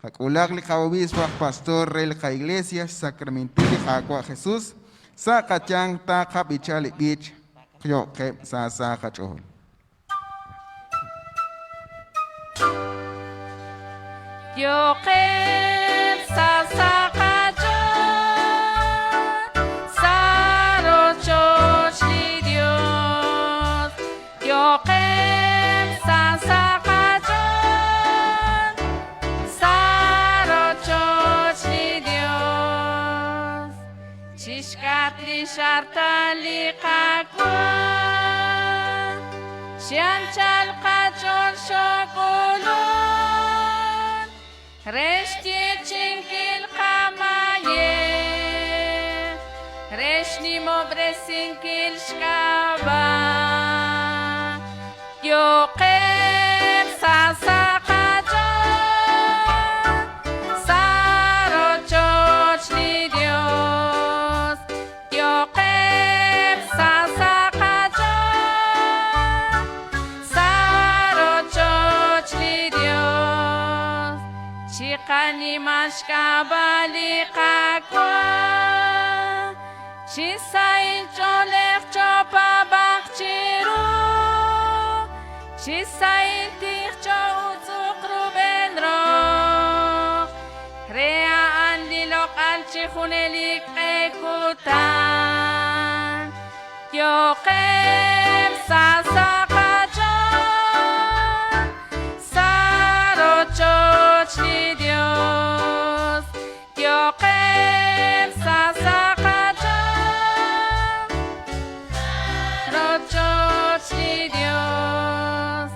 Hakulakli obispo pastor rel ka iglesia sacramentili hakwa Jesús sa kachang ta kapichali bich kyo ke sa kachol. Yo que sa kachol saro chochli Dios. Yo que sa kachol saro chochli Dios. Chishkatli shartali kakwa Shianchal kachol shokolon Reshti chinkil kamaye Reshni mobresinkil shkaba Yo qem sa kachol Saro chochli Dios Yo qem sa kachol Saro chochli Dios Chikani mashkabali kakwa Chisay cholek chopa bakchiru Chisay tich cho utsukru benro Rea andilok alchihunelik ekutan Yo qem sa kachol Saro chochli Dios Yo qem sa kachol Saro chochli Dios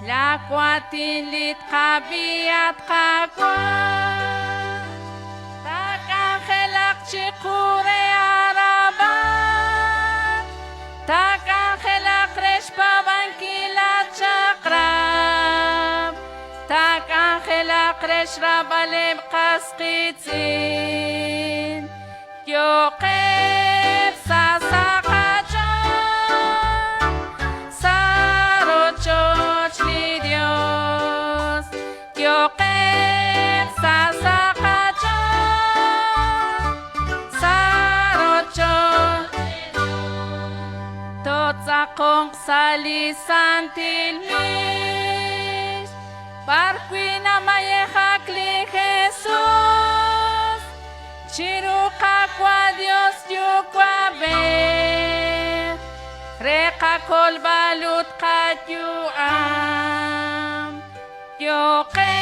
La kuatilit kabiat kakwa Tak angelak chikure araban Tak angelak reshpa bankilat chakram Tak angelak resh rabalem kaskitzin Yo qem sa kachol Saro chochli Dios Yo qem sa kachol Saro chochli Totzakong salisantil mis Barquina mayehakli Jesús Chiruka kwa Dios yukwa be Reka kol balut kat yu am Yo qem